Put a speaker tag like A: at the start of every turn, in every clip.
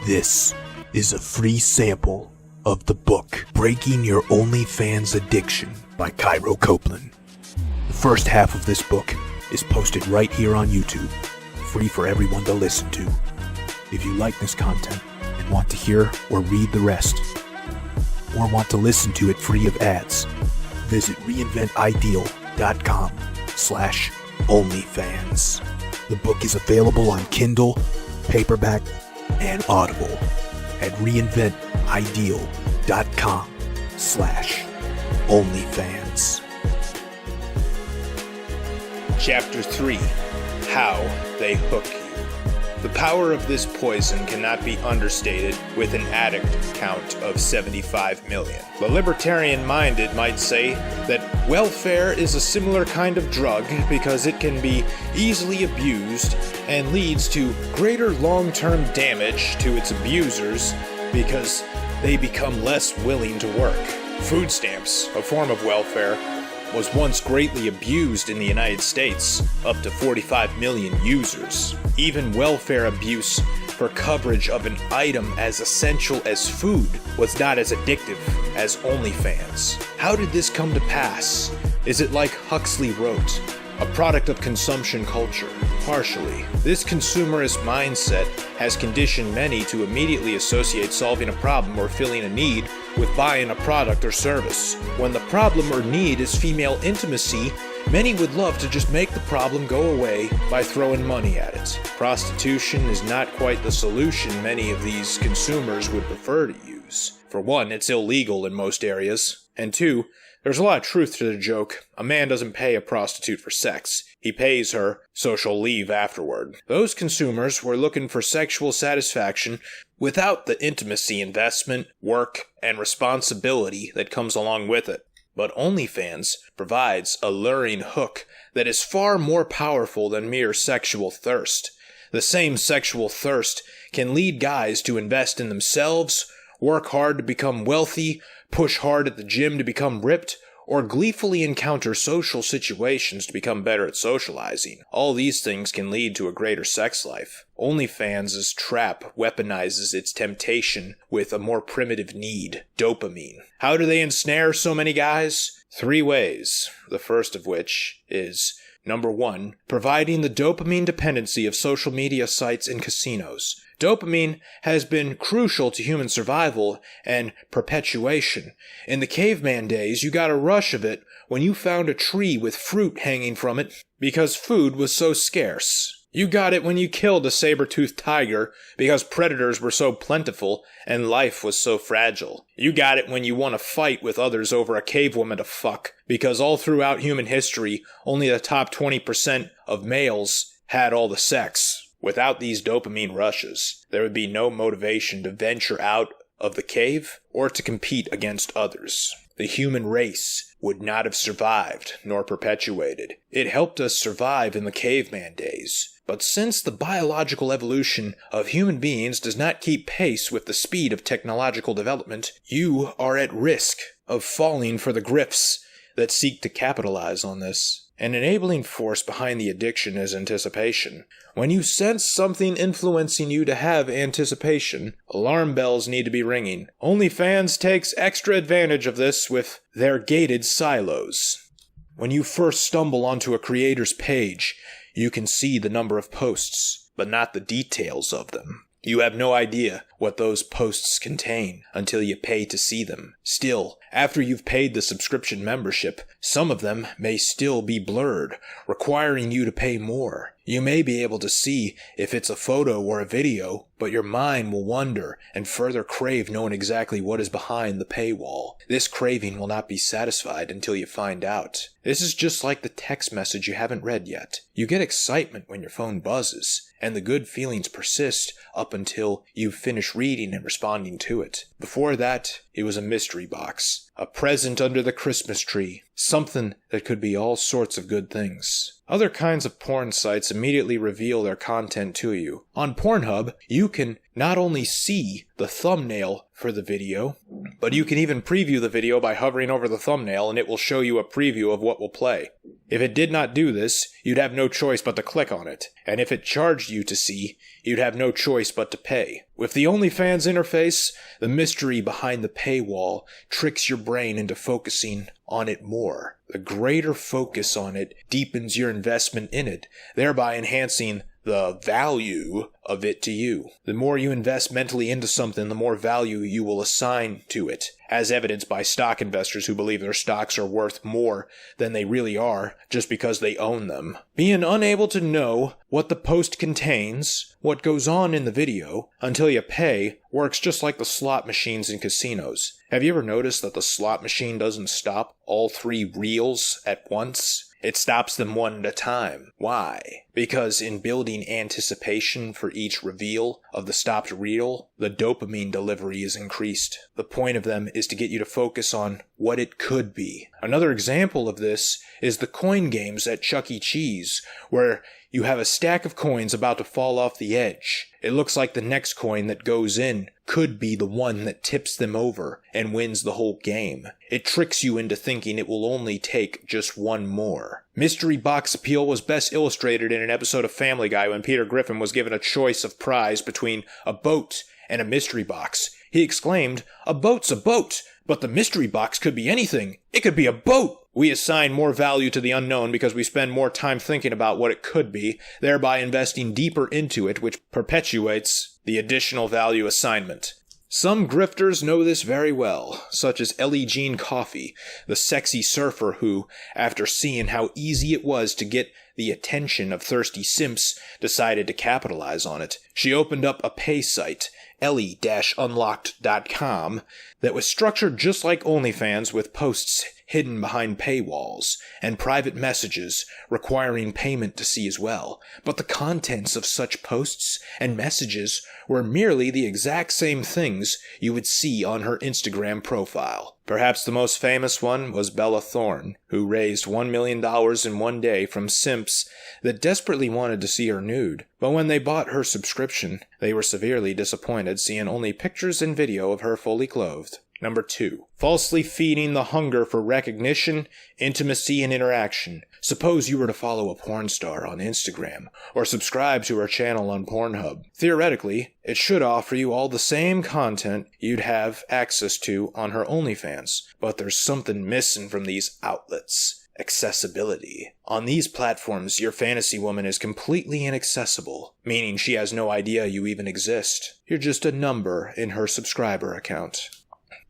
A: This is a free sample of the book Breaking Your OnlyFans Addiction by Cairo Copeland. The first half of this book is posted right here on YouTube, free for everyone to listen to. If you like this content and want to hear or read the rest, or want to listen to it free of ads, visit reinventideal.com/OnlyFans. The book is available on Kindle, paperback, and Audible at reinventideal.com/OnlyFans.
B: Chapter 3. How They Hook You. The power of this poison cannot be understated with an addict count of 75 million. The libertarian-minded might say that welfare is a similar kind of drug because it can be easily abused and leads to greater long-term damage to its abusers because they become less willing to work. Food stamps, a form of welfare, was once greatly abused in the United States, up to 45 million users. Even welfare abuse for coverage of an item as essential as food was not as addictive as OnlyFans. How did this come to pass? Is it like Huxley wrote, a product of consumption culture? Partially. This consumerist mindset has conditioned many to immediately associate solving a problem or filling a need with buying a product or service. When the problem or need is female intimacy, many would love to just make the problem go away by throwing money at it. Prostitution is not quite the solution many of these consumers would prefer to use. For one, it's illegal in most areas, and two, there's a lot of truth to the joke. A man doesn't pay a prostitute for sex. He pays her, so she'll leave afterward. Those consumers were looking for sexual satisfaction without the intimacy, investment, work, and responsibility that comes along with it. But OnlyFans provides a luring hook that is far more powerful than mere sexual thirst. The same sexual thirst can lead guys to invest in themselves, work hard to become wealthy, push hard at the gym to become ripped, or gleefully encounter social situations to become better at socializing. All these things can lead to a greater sex life. OnlyFans' trap weaponizes its temptation with a more primitive need, dopamine. How do they ensnare so many guys? 3 ways, the first of which is, number 1, providing the dopamine dependency of social media sites and casinos. Dopamine has been crucial to human survival and perpetuation. In the caveman days, you got a rush of it when you found a tree with fruit hanging from it because food was so scarce. You got it when you killed a saber-toothed tiger because predators were so plentiful and life was so fragile. You got it when you won a fight with others over a cave woman to fuck because all throughout human history, only the top 20% of males had all the sex. Without these dopamine rushes, there would be no motivation to venture out of the cave or to compete against others. The human race would not have survived nor perpetuated. It helped us survive in the caveman days. But since the biological evolution of human beings does not keep pace with the speed of technological development, you are at risk of falling for the grifts that seek to capitalize on this. An enabling force behind the addiction is anticipation. When you sense something influencing you to have anticipation, alarm bells need to be ringing. OnlyFans takes extra advantage of this with their gated silos. When you first stumble onto a creator's page, you can see the number of posts, but not the details of them. You have no idea what those posts contain until you pay to see them. Still, after you've paid the subscription membership, some of them may still be blurred, requiring you to pay more. You may be able to see if it's a photo or a video, but your mind will wander and further crave knowing exactly what is behind the paywall. This craving will not be satisfied until you find out. This is just like the text message you haven't read yet. You get excitement when your phone buzzes, and the good feelings persist up until you finish reading and responding to it. Before that, it was a mystery box, a present under the Christmas tree, something that could be all sorts of good things. Other kinds of porn sites immediately reveal their content to you. On Pornhub, you can not only see the thumbnail for the video, but you can even preview the video by hovering over the thumbnail and it will show you a preview of what will play. If it did not do this, you'd have no choice but to click on it. And if it charged you to see, you'd have no choice but to pay. With the OnlyFans interface, the mystery behind the paywall tricks your brain into focusing on it more. The greater focus on it deepens your investment in it, thereby enhancing the value of it to you. The more you invest mentally into something, the more value you will assign to it, as evidenced by stock investors who believe their stocks are worth more than they really are just because they own them. Being unable to know what the post contains, what goes on in the video, until you pay, works just like the slot machines in casinos. Have you ever noticed that the slot machine doesn't stop all 3 reels at once? It stops them one at a time. Why? Because in building anticipation for each reveal of the stopped reel, the dopamine delivery is increased. The point of them is to get you to focus on what it could be. Another example of this is the coin games at Chuck E. Cheese, where you have a stack of coins about to fall off the edge. It looks like the next coin that goes in could be the one that tips them over and wins the whole game. It tricks you into thinking it will only take just one more. Mystery box appeal was best illustrated in an episode of Family Guy when Peter Griffin was given a choice of prize between a boat and a mystery box. He exclaimed, "A boat's a boat, but the mystery box could be anything. It could be a boat." We assign more value to the unknown because we spend more time thinking about what it could be, thereby investing deeper into it, which perpetuates the additional value assignment. Some grifters know this very well, such as Ellie Jean Coffey, the sexy surfer who, after seeing how easy it was to get the attention of thirsty simps, decided to capitalize on it. She opened up a pay site, ellie-unlocked.com, that was structured just like OnlyFans with posts hidden behind paywalls and private messages requiring payment to see as well. But the contents of such posts and messages were merely the exact same things you would see on her Instagram profile. Perhaps the most famous one was Bella Thorne, who raised $1 million in one day from simps that desperately wanted to see her nude. But when they bought her subscription, they were severely disappointed seeing only pictures and video of her fully clothed. Number 2. Falsely feeding the hunger for recognition, intimacy, and interaction. Suppose you were to follow a porn star on Instagram, or subscribe to her channel on Pornhub. Theoretically, it should offer you all the same content you'd have access to on her OnlyFans. But there's something missing from these outlets. Accessibility. On these platforms, your fantasy woman is completely inaccessible, meaning she has no idea you even exist. You're just a number in her subscriber account.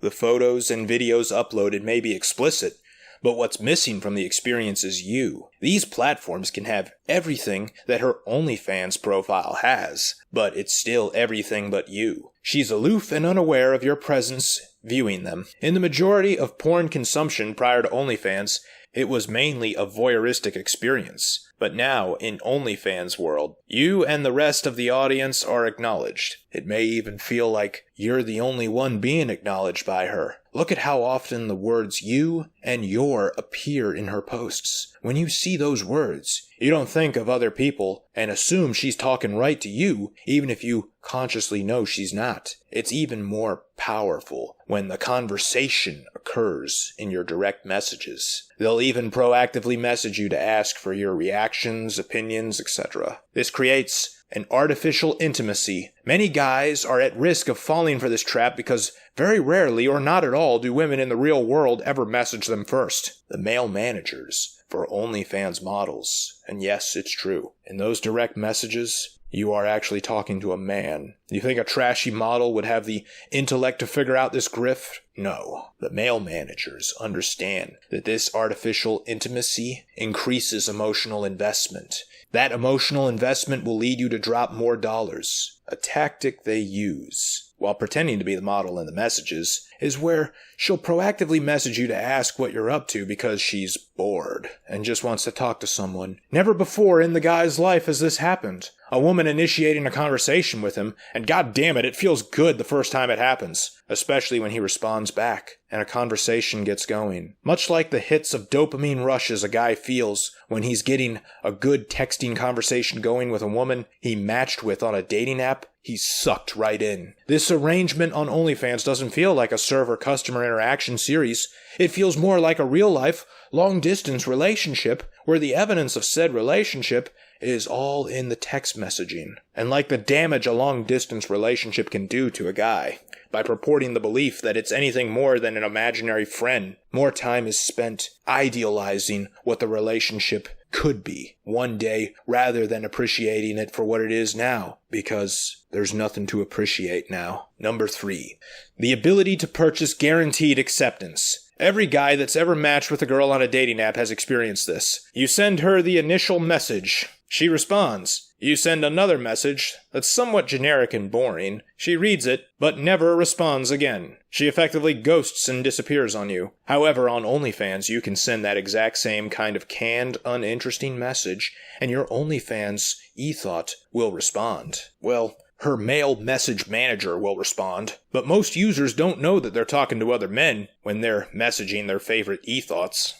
B: The photos and videos uploaded may be explicit, but what's missing from the experience is you. These platforms can have everything that her OnlyFans profile has, but it's still everything but you. She's aloof and unaware of your presence viewing them. In the majority of porn consumption prior to OnlyFans, it was mainly a voyeuristic experience. But now, in OnlyFans world, you and the rest of the audience are acknowledged. It may even feel like you're the only one being acknowledged by her. Look at how often the words you and your appear in her posts. When you see those words, you don't think of other people and assume she's talking right to you, even if you consciously know she's not. It's even more powerful when the conversation occurs in your direct messages. They'll even proactively message you to ask for your reactions, opinions, etc. This creates an artificial intimacy. Many guys are at risk of falling for this trap because very rarely or not at all do women in the real world ever message them first. The male managers for OnlyFans models. And yes, it's true. In those direct messages, you are actually talking to a man. You think a trashy model would have the intellect to figure out this grift? No. The male managers understand that this artificial intimacy increases emotional investment. That emotional investment will lead you to drop more dollars. A tactic they use, while pretending to be the model in the messages, is where she'll proactively message you to ask what you're up to because she's bored and just wants to talk to someone. Never before in the guy's life has this happened. A woman initiating a conversation with him, and god damn it feels good the first time it happens, especially when he responds back, and a conversation gets going. Much like the hits of dopamine rushes a guy feels when he's getting a good texting conversation going with a woman he matched with on a dating app, he's sucked right in. This arrangement on OnlyFans doesn't feel like a server-customer interaction series. It feels more like a real-life, long-distance relationship where the evidence of said relationship is all in the text messaging, and like the damage a long-distance relationship can do to a guy. By purporting the belief that it's anything more than an imaginary friend, more time is spent idealizing what the relationship could be one day rather than appreciating it for what it is now, because there's nothing to appreciate now. Number 3, the ability to purchase guaranteed acceptance. Every guy that's ever matched with a girl on a dating app has experienced this. You send her the initial message. She responds. You send another message that's somewhat generic and boring. She reads it, but never responds again. She effectively ghosts and disappears on you. However, on OnlyFans, you can send that exact same kind of canned, uninteresting message, and your OnlyFans ethot will respond. Well, her male message manager will respond, but most users don't know that they're talking to other men when they're messaging their favorite ethots.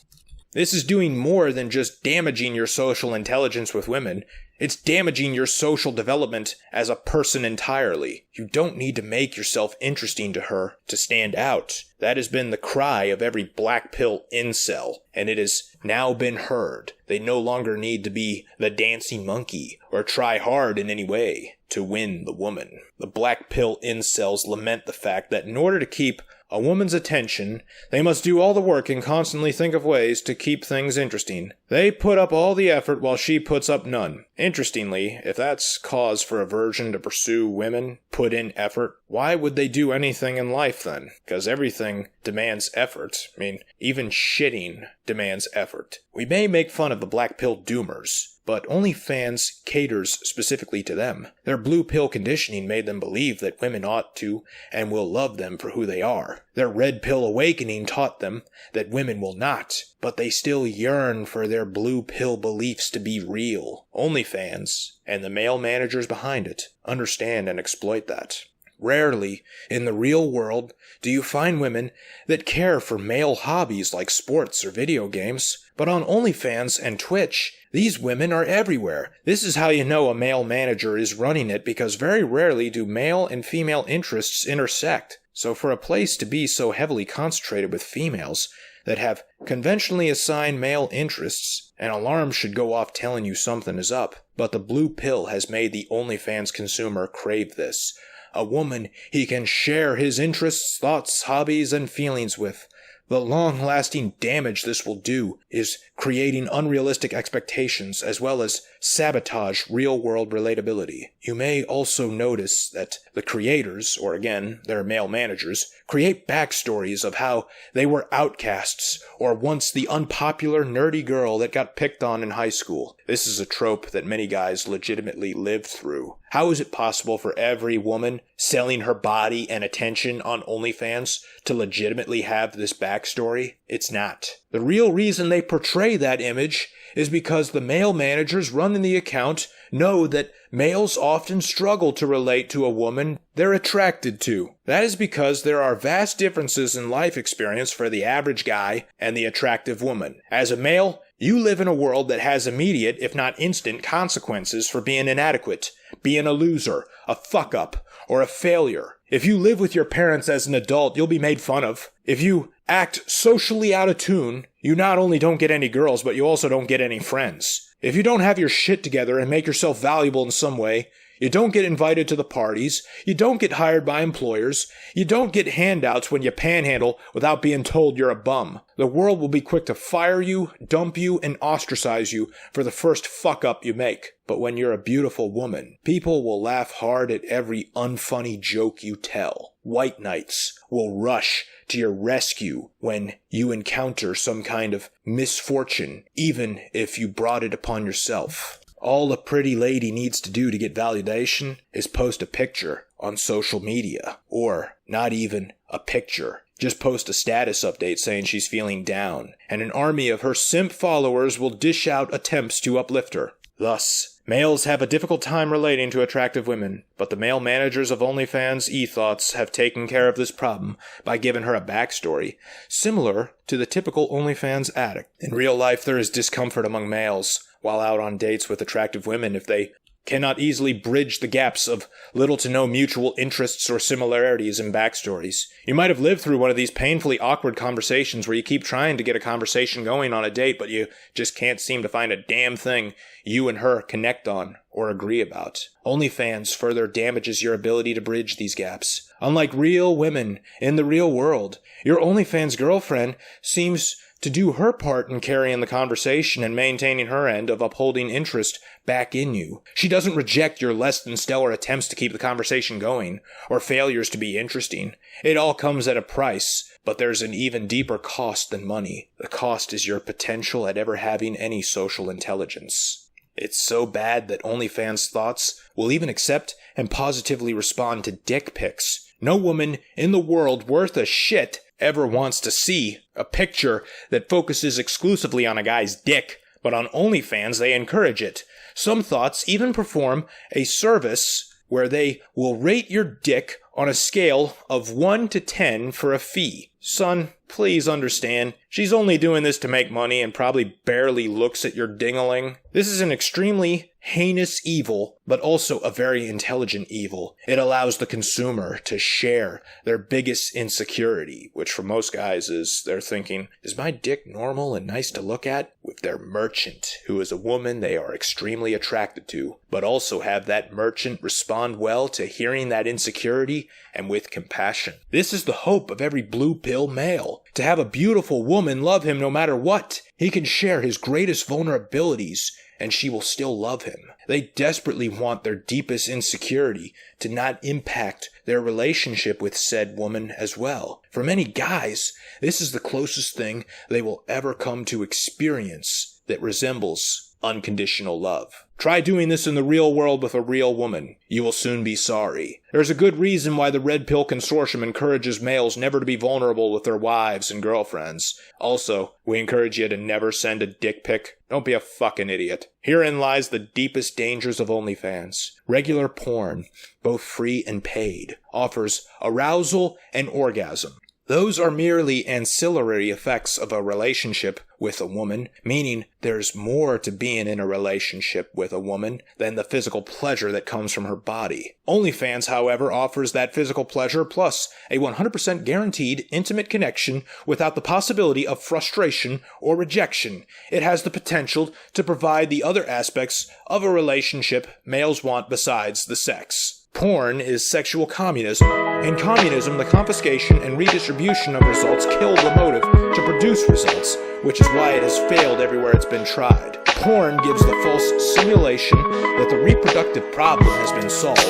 B: This is doing more than just damaging your social intelligence with women. It's damaging your social development as a person entirely. You don't need to make yourself interesting to her to stand out. That has been the cry of every black pill incel, and it has now been heard. They no longer need to be the dancing monkey or try hard in any way to win the woman. The black pill incels lament the fact that in order to keep a woman's attention, they must do all the work and constantly think of ways to keep things interesting. They put up all the effort while she puts up none. Interestingly, if that's cause for aversion to pursue women, put in effort, why would they do anything in life then? Because everything demands effort. I mean, even shitting demands effort. We may make fun of the black pill doomers, but OnlyFans caters specifically to them. Their blue pill conditioning made them believe that women ought to and will love them for who they are. Their red pill awakening taught them that women will not, but they still yearn for their blue pill beliefs to be real. OnlyFans, and the male managers behind it, understand and exploit that. Rarely, in the real world, do you find women that care for male hobbies like sports or video games, but on OnlyFans and Twitch, these women are everywhere. This is how you know a male manager is running it, because very rarely do male and female interests intersect. So for a place to be so heavily concentrated with females that have conventionally assigned male interests, an alarm should go off telling you something is up. But the blue pill has made the OnlyFans consumer crave this. A woman he can share his interests, thoughts, hobbies, and feelings with. The long-lasting damage this will do is creating unrealistic expectations as well as sabotage real-world relatability. You may also notice that the creators, or again, their male managers, create backstories of how they were outcasts or once the unpopular nerdy girl that got picked on in high school. This is a trope that many guys legitimately lived through. How is it possible for every woman selling her body and attention on OnlyFans to legitimately have this backstory? It's not. The real reason they portray that image is because the male managers running the account know that males often struggle to relate to a woman they're attracted to. That is because there are vast differences in life experience for the average guy and the attractive woman. As a male, you live in a world that has immediate, if not instant, consequences for being inadequate, being a loser, a fuck-up, or a failure. If you live with your parents as an adult, you'll be made fun of. If you act socially out of tune, you not only don't get any girls, but you also don't get any friends. If you don't have your shit together and make yourself valuable in some way, you don't get invited to the parties, you don't get hired by employers, you don't get handouts when you panhandle without being told you're a bum. The world will be quick to fire you, dump you, and ostracize you for the first fuck-up you make. But when you're a beautiful woman, people will laugh hard at every unfunny joke you tell. White knights will rush to your rescue when you encounter some kind of misfortune, even if you brought it upon yourself. All a pretty lady needs to do to get validation is post a picture on social media. Or, not even a picture. Just post a status update saying she's feeling down, and an army of her simp followers will dish out attempts to uplift her. Thus, males have a difficult time relating to attractive women, but the male managers of OnlyFans ethos have taken care of this problem by giving her a backstory, similar to the typical OnlyFans addict. In real life, there is discomfort among males while out on dates with attractive women if they cannot easily bridge the gaps of little to no mutual interests or similarities in backstories. You might have lived through one of these painfully awkward conversations where you keep trying to get a conversation going on a date, but you just can't seem to find a damn thing you and her connect on or agree about. OnlyFans further damages your ability to bridge these gaps. Unlike real women in the real world, your OnlyFans girlfriend seems to do her part in carrying the conversation and maintaining her end of upholding interest back in you. She doesn't reject your less than stellar attempts to keep the conversation going, or failures to be interesting. It all comes at a price, but there's an even deeper cost than money. The cost is your potential at ever having any social intelligence. It's so bad that OnlyFans thoughts will even accept and positively respond to dick pics. No woman in the world worth a shit ever wants to see a picture that focuses exclusively on a guy's dick, but on OnlyFans they encourage it. Some thoughts even perform a service where they will rate your dick on a scale of 1 to 10 for a fee. Son, please understand, she's only doing this to make money and probably barely looks at your ding-a-ling. This is an extremely heinous evil, but also a very intelligent evil. It allows the consumer to share their biggest insecurity, which for most guys is they're thinking, is my dick normal and nice to look at? With their merchant, who is a woman they are extremely attracted to, but also have that merchant respond well to hearing that insecurity and with compassion. This is the hope of every blue pill male, to have a beautiful woman love him no matter what. He can share his greatest vulnerabilities and she will still love him. They desperately want their deepest insecurity to not impact their relationship with said woman as well. For many guys, this is the closest thing they will ever come to experience that resembles unconditional love. Try doing this in the real world with a real woman. You will soon be sorry. There's a good reason why the Red Pill Consortium encourages males never to be vulnerable with their wives and girlfriends. Also, we encourage you to never send a dick pic. Don't be a fucking idiot. Herein lies the deepest dangers of OnlyFans. Regular porn, both free and paid, offers arousal and orgasm. Those are merely ancillary effects of a relationship with a woman, meaning there's more to being in a relationship with a woman than the physical pleasure that comes from her body. OnlyFans, however, offers that physical pleasure plus a 100% guaranteed intimate connection without the possibility of frustration or rejection. It has the potential to provide the other aspects of a relationship males want besides the sex. Porn is sexual communism. In communism, the confiscation and redistribution of results kill the motive to produce results, which is why it has failed everywhere it's been tried. Porn gives the false simulation that the reproductive problem has been solved,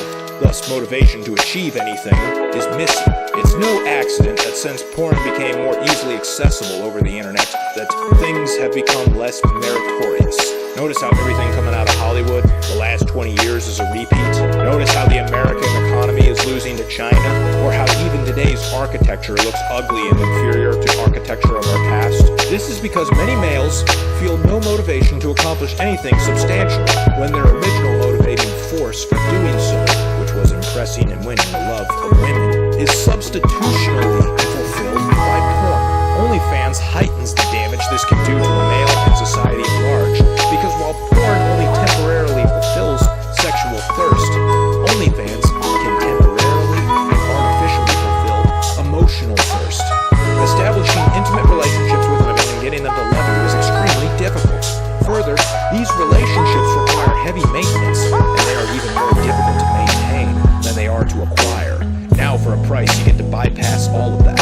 B: thus motivation to achieve anything is missing. It's no accident that since porn became more easily accessible over the internet, that things have become less meritorious. Notice how everything coming out of Hollywood the last 20 years is a repeat. Notice how the American economy is losing to China, or how even today's architecture looks ugly and inferior to architecture of our past. This is because many males feel no motivation to accomplish anything substantial when their original motivating force for doing so, which was impressing and winning the love of women, is substitutionally fulfilled by porn. OnlyFans heightens the damage this can do to a male and society at large, because while porn only temporarily fulfills sexual thirst, OnlyFans can temporarily and artificially fulfill emotional thirst. Establishing intimate relationships with women and getting them to love you is extremely difficult. Further, these relationships require heavy maintenance, and they are even more difficult to maintain than they are to acquire. Now for a price, you get to bypass all of that.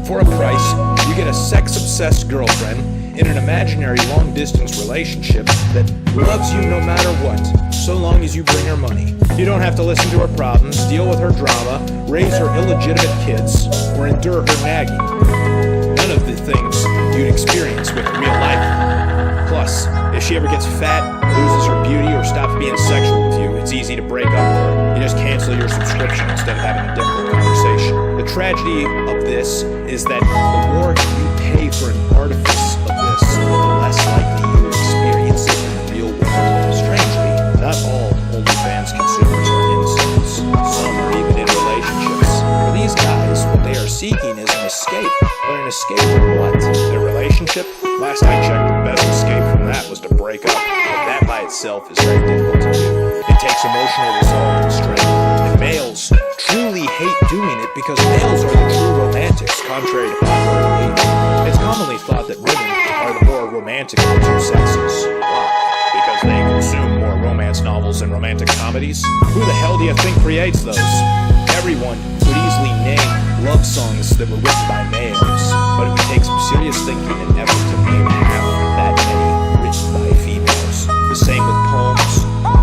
B: For a price, you get a sex-obsessed girlfriend in an imaginary long-distance relationship that loves you no matter what, so long as you bring her money. You don't have to listen to her problems, deal with her drama, raise her illegitimate kids, or endure her nagging. None of the things you'd experience with real life. Plus, if she ever gets fat, loses her beauty, or stops being sexual with you, it's easy to break up with her. You just cancel your subscription instead of having a difficult conversation. The tragedy of this is that the more you pay for an artifice of this, the less likely you will experience it in the real world. Strangely, not all OnlyFans consumers are incels. Some are even in relationships. For these guys, what they are seeking is an escape. But an escape from what? Their relationship? Last I checked, the best escape from that was to break up. But that by itself is very difficult to do. It takes emotional resolve and strength. And males truly hate doing it because males are the true romantics, contrary to popular belief. It's commonly thought that women are the more romantic of the two sexes. Why? Because they consume more romance novels and romantic comedies? Who the hell do you think creates those? Everyone could easily name love songs that were written by males, but it would take some serious thinking and effort to name half that many written by females. The same with poems.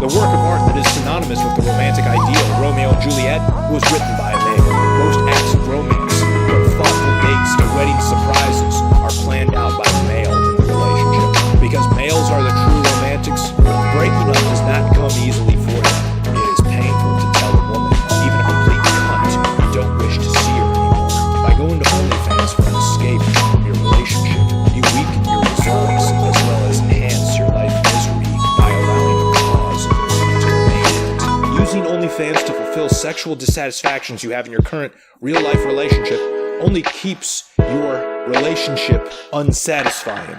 B: The work of art that is synonymous with the romantic ideal, Romeo and Juliet, was written by a male. Most acts of romance, from thoughtful dates to wedding surprises, are planned out by the male in the relationship. Because males are the true romantics, breaking up does not come easily for them. It is painful to tell a woman, even a complete cunt, you don't wish to see her anymore. By going to OnlyFans for an escape from your relationship, you weaken your resolves as well as enhance your life misery by allowing the cause of it to remain in it. Using OnlyFans to fulfill sexual dissatisfactions you have in your current real-life relationship only keeps your relationship unsatisfying.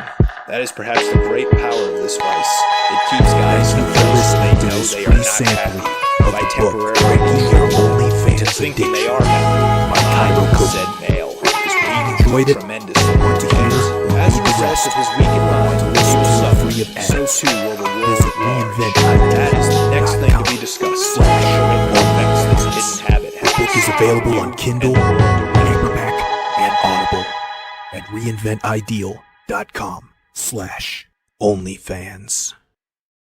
B: That is perhaps the great power of this vice. It keeps guys who
A: listening to
B: know
A: this
B: they
A: free
B: are not
A: sample
B: happy
A: of
B: by
A: the book
B: temporarily
A: Breaking Your
B: to
A: OnlyFans
B: thinking they
A: Addiction
B: are happy.
A: by Cairo
B: Said
A: Copeland.
B: male is weak
A: Enjoyed it?
B: tremendously.
A: Want to hear or
B: As a
A: read the
B: result
A: rest?
B: of his weakened mind, he
A: listen
B: will
A: to it
B: suffer.
A: free of
B: So
A: ads.
B: too will the world
A: Visit
B: at large.
A: reinvent
B: That is the next thing to be discussed. Showing what effects this hidden habit has.
A: The book is available on Kindle, paperback, and Audible at reinventideal.com/OnlyFans.